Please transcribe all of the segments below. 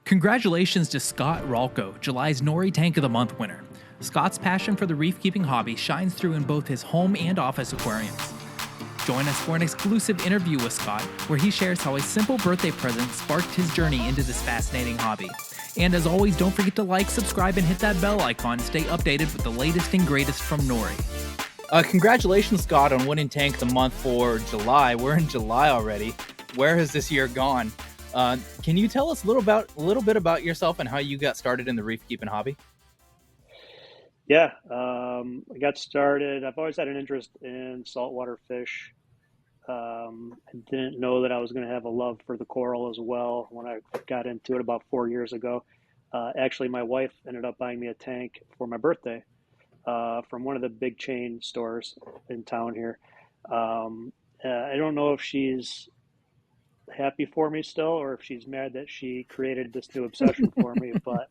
Congratulations to Scott Rolko, July's Nori Tank of the Month winner. Scott's passion for the reef keeping hobby shines through in both his home and office aquariums. Join us for an exclusive interview with Scott, where he shares how a simple birthday present sparked his journey into this fascinating hobby. And as always, don't forget to like, subscribe, and hit that bell icon to stay updated with the latest and greatest from Nori. Congratulations, Scott, on winning Tank of the Month for July. We're in July already. Where has this year gone? Can you tell us a little bit about yourself and how you got started in the reef keeping hobby? Yeah, I got started. I've always had an interest in saltwater fish. I didn't know that I was going to have a love for the coral as well when I got into it about 4 years ago. Actually, my wife ended up buying me a tank for my birthday from one of the big chain stores in town here. I don't know if she's happy for me still or if she's mad that she created this new obsession for me, but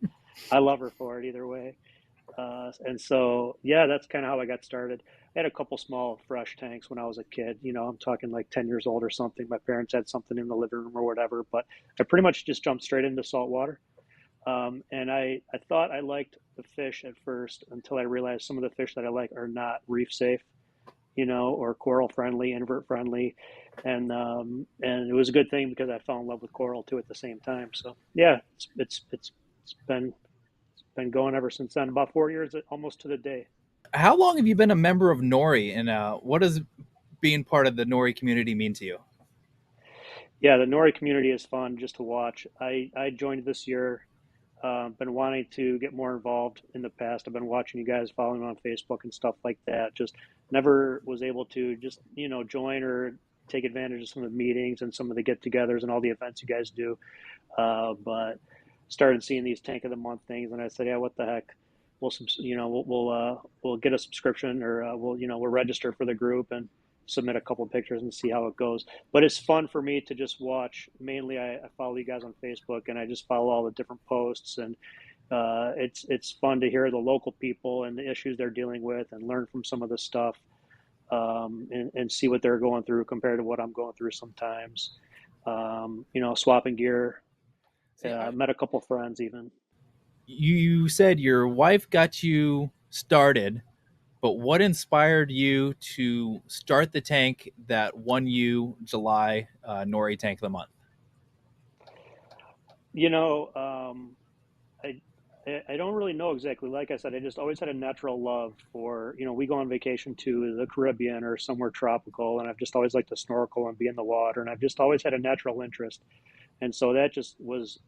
I love her for it either way. And so, yeah, that's kind of how I got started. I had a couple small fresh tanks when I was a kid. You know, I'm talking like 10 years old or something. My parents had something in the living room or whatever, but I pretty much just jumped straight into saltwater. And I thought I liked the fish at first until I realized some of the fish that I like are not reef safe, you know, or coral friendly, invert friendly. And it was a good thing because I fell in love with coral too at the same time. So yeah, it's been going ever since then. About 4 years, almost to the day. How long have you been a member of Nori, and what does being part of the Nori community mean to you? Yeah, the Nori community is fun just to watch. I joined this year. Been wanting to get more involved in the past. I've been watching you guys, following on Facebook and stuff like that. Just never was able to just join or take advantage of some of the meetings and some of the get-togethers and all the events you guys do. But started seeing these tank of the month things, and I said, yeah, what the heck? We'll get a subscription, or we'll register for the group and submit a couple pictures and see how it goes. But it's fun for me to just watch. Mainly, I follow you guys on Facebook, and I just follow all the different posts, and it's fun to hear the local people and the issues they're dealing with, and learn from some of the stuff, and see what they're going through compared to what I'm going through sometimes. Swapping gear. See, Met a couple friends even. you said your wife got you started, but what inspired you to start the tank that won you July Nori Tank of the Month? You know, I I don't really know exactly. Like I said, I just always had a natural love for, we go on vacation to the Caribbean or somewhere tropical, and I've just always liked to snorkel and be in the water, and I've just always had a natural interest. And so that just was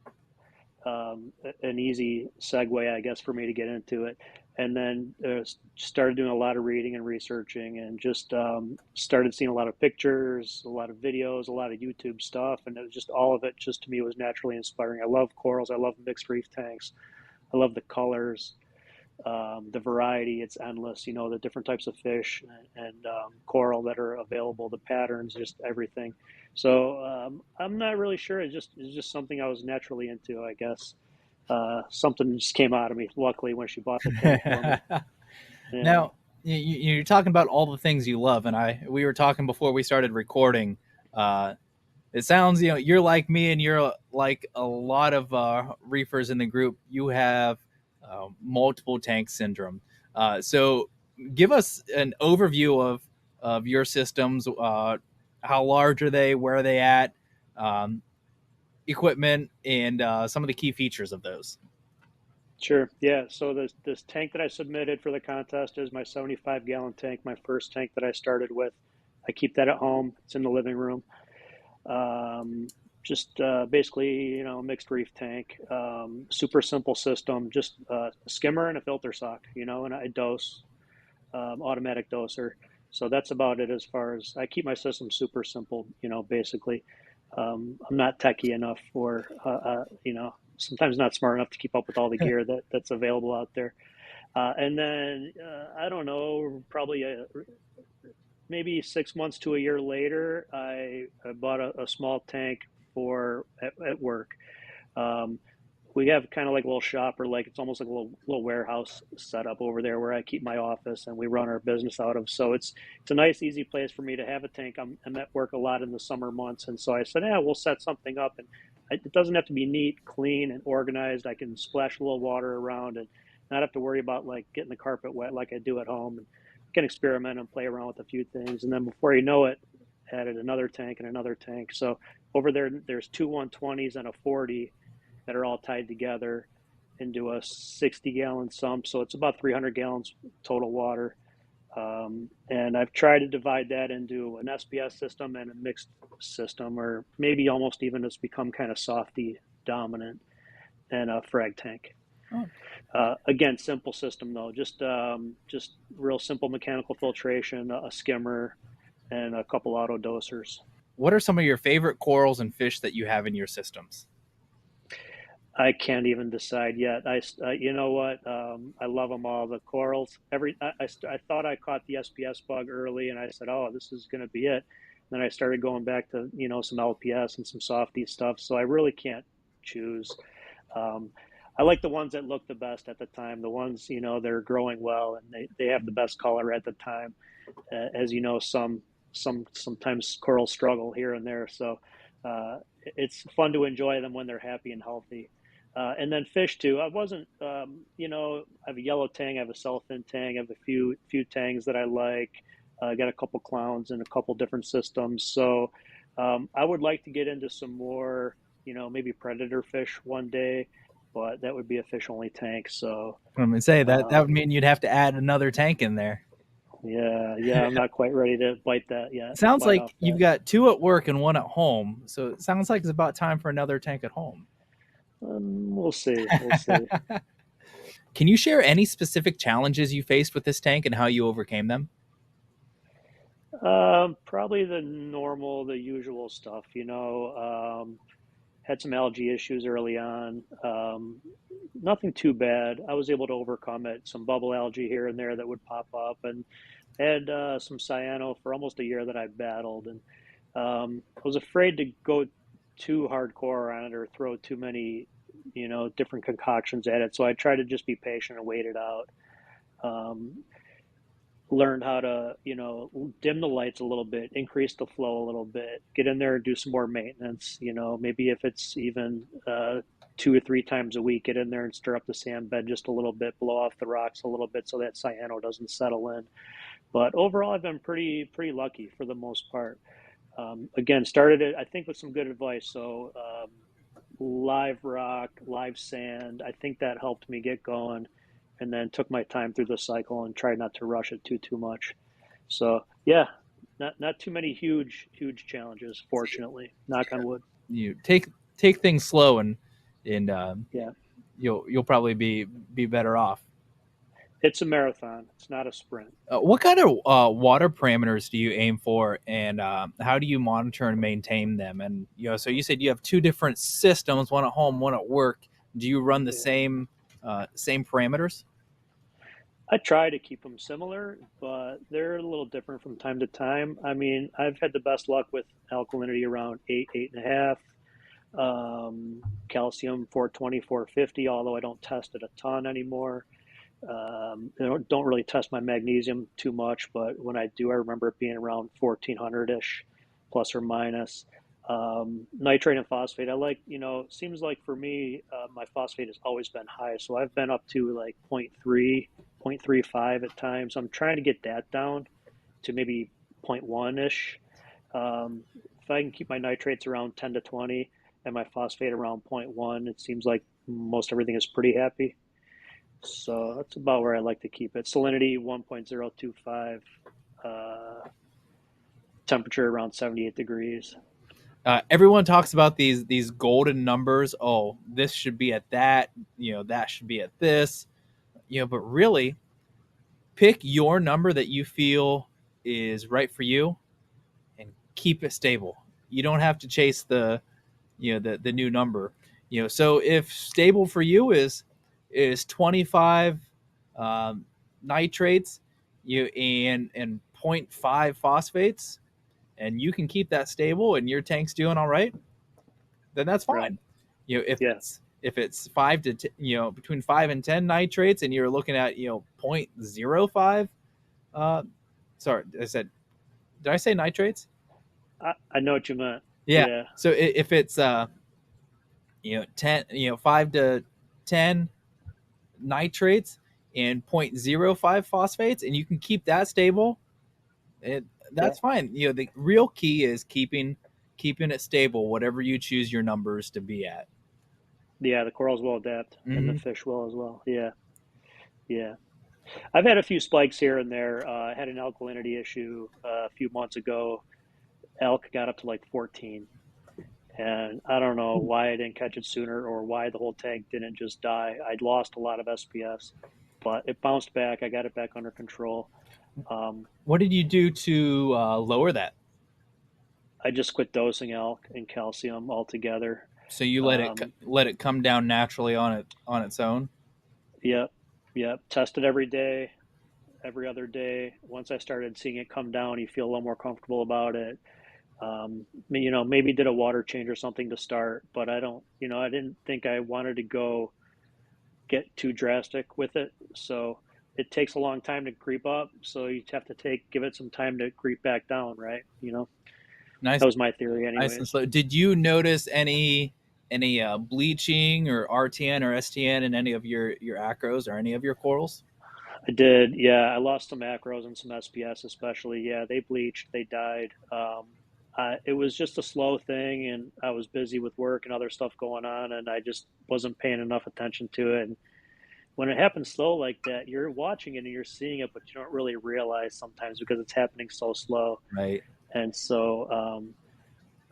an easy segue, I guess, for me to get into it. And then started doing a lot of reading and researching, and just started seeing a lot of pictures, a lot of videos, a lot of YouTube stuff, and it was just all of it. Just to me was naturally inspiring. I love corals. I love mixed reef tanks. I love the colors, the variety. It's endless. The different types of fish and coral that are available, the patterns, just everything. So I'm not really sure. It's just something I was naturally into, I guess. Something just came out of me. Luckily, when she bought the tank for me. Yeah. Now, you're talking about all the things you love, and we were talking before we started recording. It sounds, you're like me, and you're like a lot of reefers in the group. You have multiple tank syndrome. So, give us an overview of your systems. How large are they? Where are they at? Um, Equipment and some of the key features of those. Sure. Yeah. So this tank that I submitted for the contest is my 75-gallon tank, my first tank that I started with. I keep that at home. It's in the living room. Just basically, a mixed reef tank. Super simple system. Just a skimmer and a filter sock, and I dose, automatic doser. So that's about it as far as I keep my system super simple, basically. I'm not techie enough for, sometimes not smart enough to keep up with all the gear that's available out there. And then I don't know, probably maybe 6 months to a year later, I bought a small tank for at work. Um, we have kind of like a little shop, or like it's almost like a little warehouse setup over there where I keep my office and we run our business out of. So it's a nice, easy place for me to have a tank. I'm at work a lot in the summer months, and so I said, yeah, we'll set something up. And it doesn't have to be neat, clean, and organized. I can splash a little water around and not have to worry about like getting the carpet wet like I do at home. And can experiment and play around with a few things. And then before you know it, added another tank and another tank. So over there, there's two 120s and a 40 that are all tied together into a 60-gallon sump. So it's about 300 gallons total water. And I've tried to divide that into an SPS system and a mixed system, or maybe almost even it's become kind of softy dominant and a frag tank. Oh. Again, simple system though, just real simple mechanical filtration, a skimmer, and a couple auto dosers. What are some of your favorite corals and fish that you have in your systems? I can't even decide yet. You know what? I love them all. The corals. I thought I caught the SPS bug early, and I said, "Oh, this is going to be it." Then I started going back to some LPS and some softy stuff. So I really can't choose. Um, I like the ones that look the best at the time. The ones that are growing well and they have the best color at the time. As you know, sometimes corals struggle here and there. So it's fun to enjoy them when they're happy and healthy. And then fish too. I wasn't, I have a yellow tang, I have a cellophane tang, I have a few tangs that I like. I got a couple clowns and a couple different systems. So I would like to get into some more, maybe predator fish one day, but that would be a fish only tank. So I'm gonna say that would um, mean you'd have to add another tank in there. yeah, I'm not quite ready to bite that yet. Sounds Bite like off you've that. got two at work and one at home. So it sounds like it's about time for another tank at home. We'll see. We'll see. Can you share any specific challenges you faced with this tank and how you overcame them? Probably the usual stuff. Had some algae issues early on. Nothing too bad. I was able to overcome it. Some bubble algae here and there that would pop up, and had some cyano for almost a year that I battled. And I was afraid to go too hardcore on it or throw too many, different concoctions at it. So I tried to just be patient and wait it out. Um, Learned how to, dim the lights a little bit, increase the flow a little bit, get in there and do some more maintenance. Maybe if it's even 2 or 3 times a week, get in there and stir up the sand bed just a little bit, blow off the rocks a little bit so that cyano doesn't settle in. But overall, I've been pretty lucky for the most part. Again, started it I think with some good advice. So live rock, live sand. I think that helped me get going, and then took my time through the cycle and tried not to rush it too much. So yeah, not too many huge challenges. Fortunately, knock on wood. You take things slow and Yeah, you'll probably be better off. it's a marathon. It's not a sprint. What kind of water parameters do you aim for, and how do you monitor and maintain them? And so you said you have two different systems, one at home, one at work. Do you run the Yeah. same parameters? I try to keep them similar, but they're a little different from time to time. I mean, I've had the best luck with alkalinity around 8.5, calcium 420, 450, although I don't test it a ton anymore. I don't really test my magnesium too much, but when I do, I remember it being around 1400-ish, plus or minus. Nitrate and phosphate, I like, seems like for me, my phosphate has always been high. So I've been up to like zero point 0.3, 0.35 at times. I'm trying to get that down to maybe zero point 0.1-ish. If I can keep my nitrates around 10 to 20 and my phosphate around zero point 0.1, it seems like most everything is pretty happy. So that's about where I like to keep it. Salinity 1.025, uh, temperature around 78 degrees. Everyone talks about these golden numbers. Oh, this should be at that. That should be at this. But really, pick your number that you feel is right for you and keep it stable. You don't have to chase the new number. So if stable for you is 25 um, nitrates and zero point 0.5 phosphates, and you can keep that stable and your tank's doing all right, then that's Right. fine. If Yeah. it's between 5 and 10 nitrates and you're looking at 0.05, uh sorry, did I say nitrates? I know what you meant. Yeah. Yeah. So if it's 10, 5 to 10 nitrates and 0.05 phosphates, and you can keep that stable, it, Yeah. that's fine. The real key is keeping it stable, whatever you choose your numbers to be at. Yeah, the corals will adapt and the Mm-hmm. fish will as well. Yeah. Yeah. I've had a few spikes here and there. I had an alkalinity issue a few months ago. Elk got up to like 14. And I don't know why I didn't catch it sooner or why the whole tank didn't just die. I'd lost a lot of SPS, but it bounced back. I got it back under control. Um, What did you do to lower that? I just quit dosing elk and calcium altogether. So you Um, let it come down naturally on its own. yep, yep. Tested every day, every other day. Once I started seeing it come down, you feel a little more comfortable about it. Maybe did a water change or something to start, but I didn't think I wanted to go get too drastic with it. So it takes a long time to creep up. So you have to give it some time to creep back down, right? Nice, That was my theory, nice and anyways. slow. Did you notice any bleaching or RTN or STN in any of your acros or any of your corals? I did, yeah. I lost some macros and some SPS, especially. Yeah, they bleached, they died. It was just a slow thing, and I was busy with work and other stuff going on, and I just wasn't paying enough attention to it. And when it happens slow like that, you're watching it and you're seeing it, but you don't really realize sometimes because it's happening so slow. Right. And so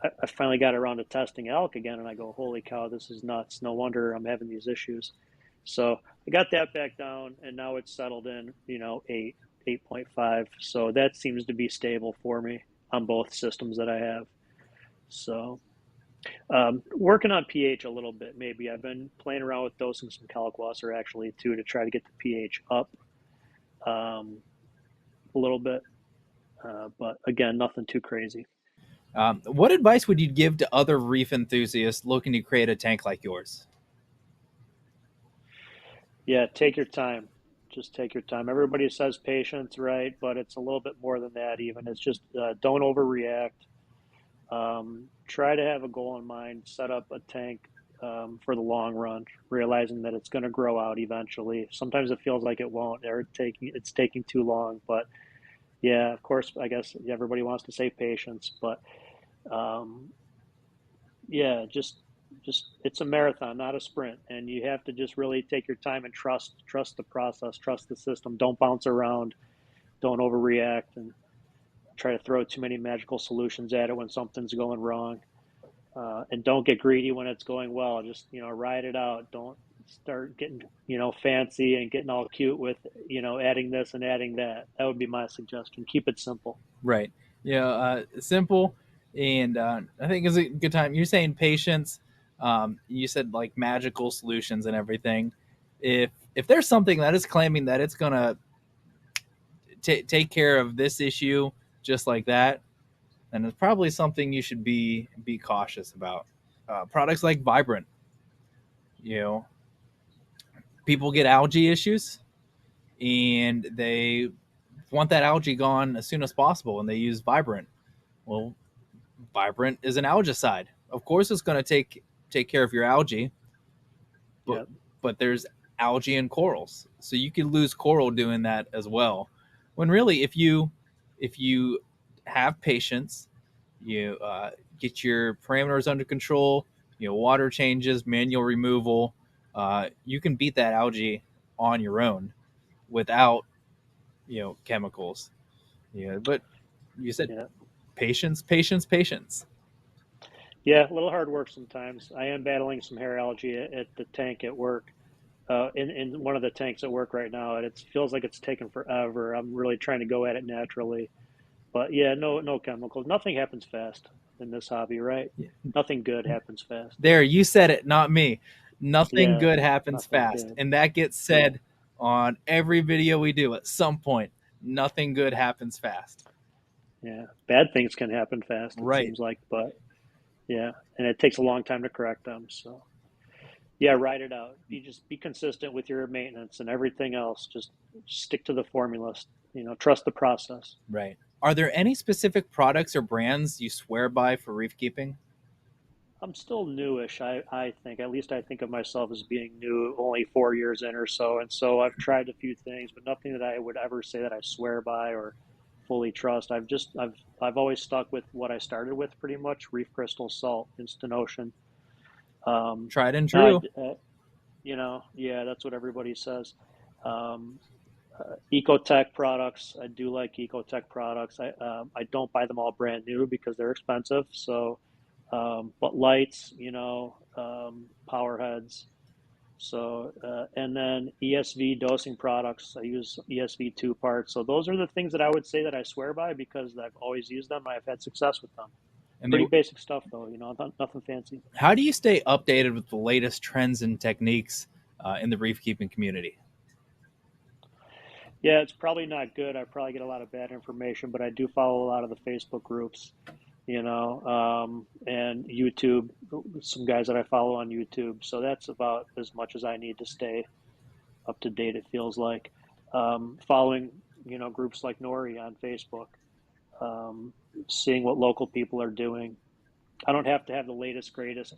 I finally got around to testing elk again, and I go, holy cow, this is nuts. No wonder I'm having these issues. So I got that back down, and now it's settled in, 8.5. So that seems to be stable for me on both systems that I have. So working on pH a little bit, maybe. I've been playing around with dosing some kalkwasser actually too to try to get the pH up um, a little bit. But again, nothing too crazy. What advice would you give to other reef enthusiasts looking to create a tank like yours? Yeah, take your time. Just take your time. Everybody says patience, right? But it's a little bit more than that, even. It's just don't overreact. Try to have a goal in mind. Set up a tank for the long run, realizing that it's going to grow out eventually. Sometimes it feels like it won't, or it's taking too long. But yeah, of course, I guess everybody wants to say patience, but um, yeah, just it's a marathon, not a sprint, and you have to just really take your time and trust the process, trust the system. Don't bounce around, don't overreact, and try to throw too many magical solutions at it when something's going wrong. And don't get greedy when it's going well. Just ride it out. Don't start getting fancy and getting all cute with adding this and adding that. That would be my suggestion. Keep it simple. Right. Yeah. Simple, and I think it's a good time. You're saying patience. You said like magical solutions and everything. If there's something that is claiming that it's gonna take care of this issue just like that, then it's probably something you should be cautious about. Products like Vibrant, you know, people get algae issues and they want that algae gone as soon as possible, and they use Vibrant. Well, Vibrant is an algicide. Of course, it's going to take care of your algae, but Yeah, there's algae in corals, so you could lose coral doing that as well. When really, if you have patience, you get your parameters under control, water changes, manual removal, you can beat that algae on your own without chemicals. But you said yeah, patience, patience, patience. yeah. A little hard work sometimes. I am battling some hair algae at the tank at work. In one of the tanks at work right now, and it feels like it's taken forever. I'm really trying to go at it naturally. But yeah, no chemicals. Nothing happens fast in this hobby, right? Nothing good happens fast. There, you said it, not me. Nothing Yeah, good happens nothing fast. good. And that gets Yeah, said on every video we do at some point. Nothing good happens fast. yeah. Bad things can happen fast, it Right. seems like, but yeah, and it takes a long time to correct them. So yeah, ride it out. Be consistent with your maintenance and everything else. Just stick to the formula. Trust the process. Right. Are there any specific products or brands you swear by for reef keeping? I'm still newish. I think, at least I think of myself as being new, only 4 years in or so. And so I've tried a few things, but nothing that I would ever say that I swear by or fully trust. I've always stuck with what I started with pretty much, reef crystal salt, instant ocean. Tried and Now true. yeah, that's what everybody says. Um, Ecotech products, I do like Ecotech products. I don't buy them all brand new because they're expensive. So, but lights, power heads. So, and then ESV dosing products. I use ESV 2 parts. So those are the things that I would say that I swear by because I've always used them. I've had success with them. And they, Pretty basic stuff though, nothing fancy. how do you stay updated with the latest trends and techniques in the reef keeping community? Yeah, it's probably not good. I probably get a lot of bad information, but I do follow a lot of the Facebook groups, and YouTube, some guys that I follow on YouTube. So that's about as much as I need to stay up to date, it feels like. Following, groups like Nori on Facebook, um, seeing what local people are doing. I don't have to have the latest, greatest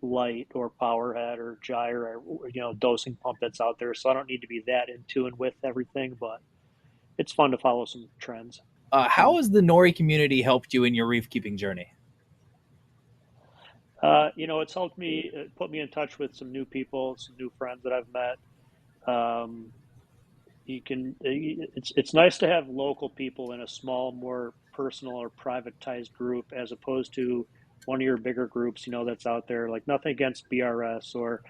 light or power head or gyre or, dosing pump that's out there. So I don't need to be that in tune with everything, but it's fun to follow some trends. How has the Nori community helped you in your reef keeping journey? It's helped me, put me in touch with some new people, some new friends that I've met. Um, it's nice to have local people in a small, more personal or privatized group as opposed to one of your bigger groups, that's out there. Like nothing against BRS or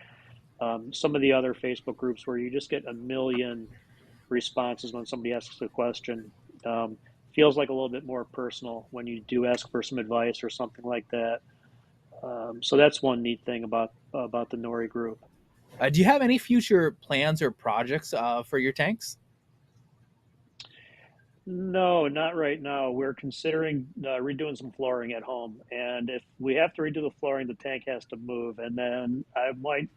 some of the other Facebook groups where you just get a million responses when somebody asks a question. Um, Feels like a little bit more personal when you do ask for some advice or something like that. So that's one neat thing about the Nori group. Do you have any future plans or projects for your tanks? No, not right now. We're considering redoing some flooring at home, and if we have to redo the flooring, the tank has to move, and then I might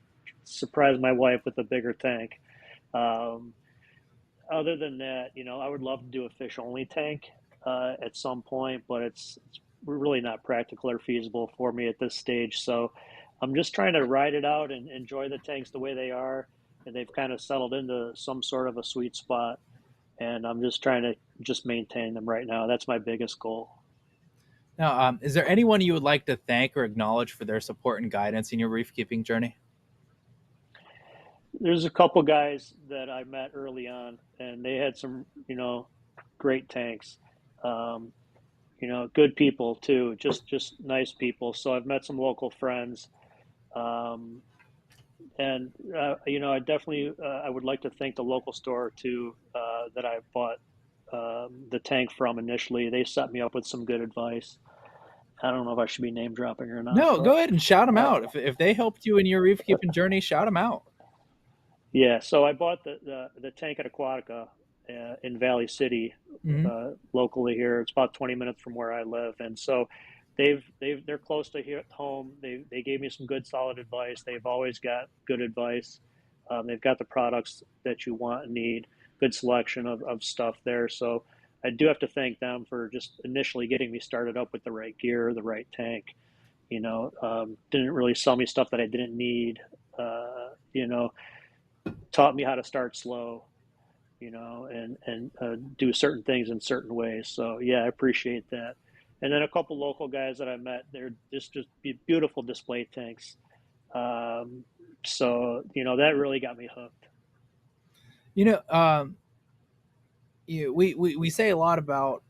surprise my wife with a bigger tank. Um, Other than that, I would love to do a fish only tank at some point, but it's really not practical or feasible for me at this stage. So I'm just trying to ride it out and enjoy the tanks the way they are. And they've kind of settled into some sort of a sweet spot. And I'm just trying to just maintain them right now. That's my biggest goal. Now, is there anyone you would like to thank or acknowledge for their support and guidance in your reef keeping journey? There's a couple guys that I met early on, and they had some, great tanks. Um, good people too, just nice people. So I've met some local friends, um, and I definitely I would like to thank the local store too that I bought the tank from initially. They set me up with some good advice. I don't know if I should be name dropping or not, No, but go ahead and shout them uh, out. If they helped you in your reef keeping journey, shout them out. yeah. So I bought the tank at Aquatica in Valley City, Hmm. locally here. It's about 20 minutes from where I live, and so they're close to here at home. They gave me some good solid advice. They've always got good advice. They've got the products that you want and need. Good selection of stuff there. So I do have to thank them for just initially getting me started up with the right gear, the right tank. Didn't really sell me stuff that I didn't need. Taught me how to start slow, and do certain things in certain ways. So yeah, I appreciate that. And then a couple local guys that I met, they're just beautiful display tanks. Um, so that really got me hooked. You know, we say a lot about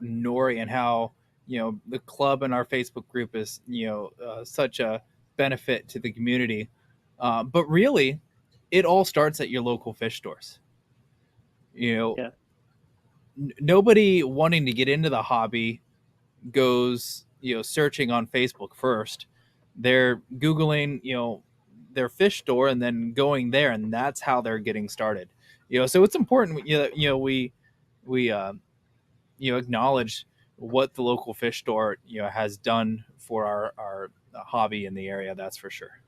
Nori and how the club in our Facebook group is such a benefit to the community, but really, it all starts at your local fish stores. You know, Yeah, nobody wanting to get into the hobby goes searching on Facebook first. They're googling their fish store and then going there, and that's how they're getting started. So it's important we acknowledge what the local fish store has done for our hobby in the area. That's for sure.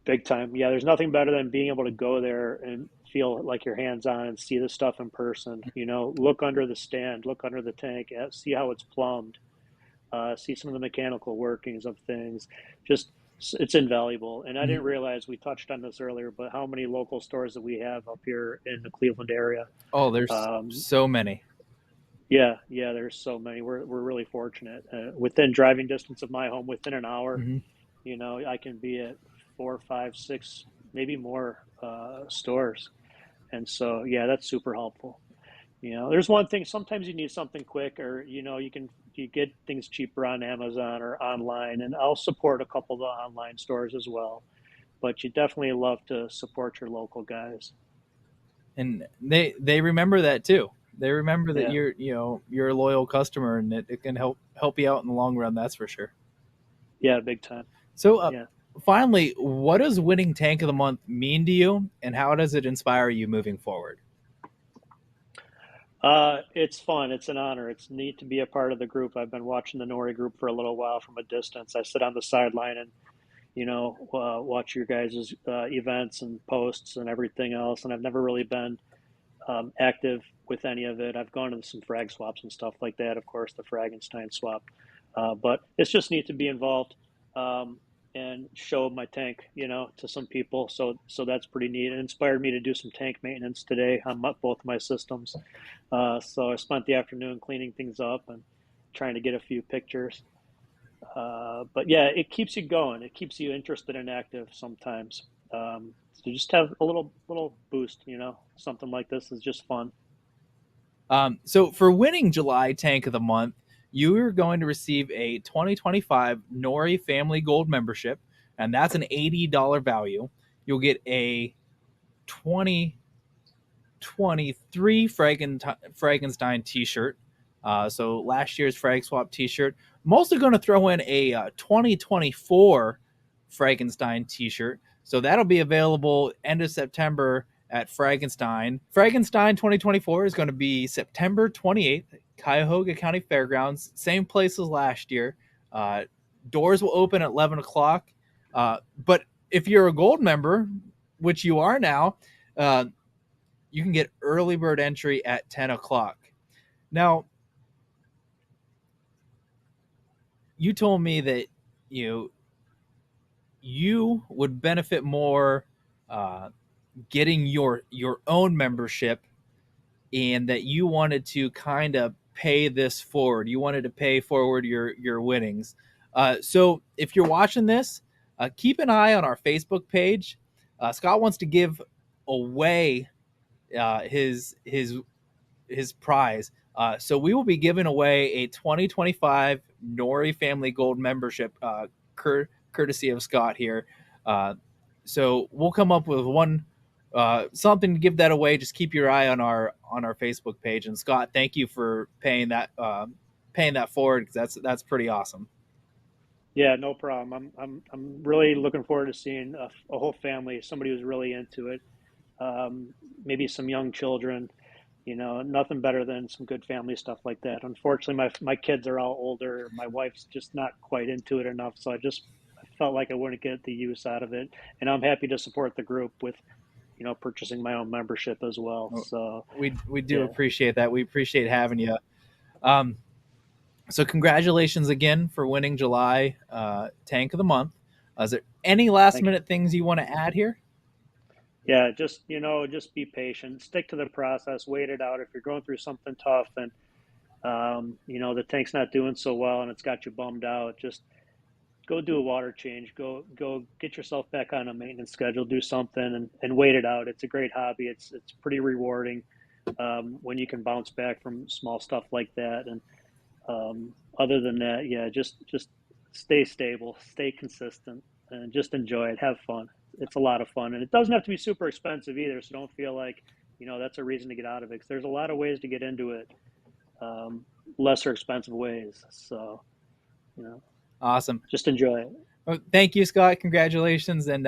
big time. Yeah, there's nothing better than being able to go there and feel like you're hands on and see the stuff in person. Look under the stand, look under the tank, see how it's plumbed. see some of the mechanical workings of things. Just it's invaluable. And I Mhm. didn't realize we touched on this earlier, but how many local stores that we have up here in the Cleveland area. Oh, there's Um, so many. yeah, yeah, there's so many. We're really fortunate. Within driving distance of my home, within an hour, Hmm. I can be at four, five, six, maybe more stores. And so, yeah, that's super helpful. There's one thing. Sometimes you need something quick, or you get things cheaper on Amazon or online, and I'll support a couple of the online stores as well. But you definitely love to support your local guys. And they remember that too. They remember that Yeah, you're a loyal customer, and it can help you out in the long run. That's for sure. yeah, big time. So, Yeah. finally, what does winning Tank of the Month mean to you, and how does it inspire you moving forward? It's fun. It's an honor. It's neat to be a part of the group. I've been watching the Nori group for a little while from a distance. I sit on the sideline and watch your guys' events and posts and everything else. And I've never really been active with any of it. I've gone to some frag swaps and stuff like that, of course, the Fragenstein swap. But it's just neat to be involved um, and show my tank, to some people. So that's pretty neat. It inspired me to do some tank maintenance today on both my systems. So I spent the afternoon cleaning things up and trying to get a few pictures. But yeah, it keeps you going. It keeps you interested and active sometimes. So just have a little boost, something like this is just fun. So for winning July Tank of the Month, you are going to receive a 2025 Nori Family Gold membership, and that's an $80 value. You'll get a 2023 Fragenstein t-shirt. So last year's Frag Swap t-shirt. I'm also going to throw in a 2024 Fragenstein t-shirt. So that'll be available end of September at Fragenstein. Fragenstein 2024 is going to be September 28th, Cuyahoga County Fairgrounds, same place as last year. Uh, Doors will open at 11 o'clock. But if you're a gold member, which you are now, uh, you can get early bird entry at 10 o'clock. Now, you told me that you you would benefit more uh, getting your own membership, and that you wanted to kind of pay this forward. You wanted to pay forward your winnings. So if you're watching this, keep an eye on our Facebook page. Scott wants to give away his prize. So we will be giving away a 2025 Nori Family Gold membership, courtesy of Scott here. So we'll come up with one something to give that away. Just keep your eye on our Facebook page. And Scott, thank you for paying that forward, because that's pretty awesome. Yeah, no problem. I'm really looking forward to seeing a whole family, somebody who's really into it. Maybe some young children. Nothing better than some good family stuff like that. Unfortunately, my kids are all older. My wife's just not quite into it enough, so I felt like I wouldn't get the use out of it. And I'm happy to support the group with, purchasing my own membership as well. So We do yeah, appreciate that. We appreciate having you. Um, So congratulations again for winning July Tank of the Month. Is there any last thank you. minute things you want to add here? Yeah, just be patient, stick to the process, wait it out. If you're going through something tough and the tank's not doing so well and it's got you bummed out, just go do a water change. Go get yourself back on a maintenance schedule. Do something and wait it out. It's a great hobby. It's pretty rewarding when you can bounce back from small stuff like that. And other than that, yeah, just stay stable, stay consistent, and just enjoy it. Have fun. It's a lot of fun, and it doesn't have to be super expensive either. So don't feel like that's a reason to get out of it. 'Cause there's a lot of ways to get into it, um, lesser expensive ways. So you know, Awesome. just enjoy it. Well, thank you, Scott. Congratulations, and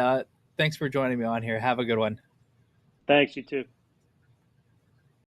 thanks for joining me on here. Have a good one. Thanks, you too.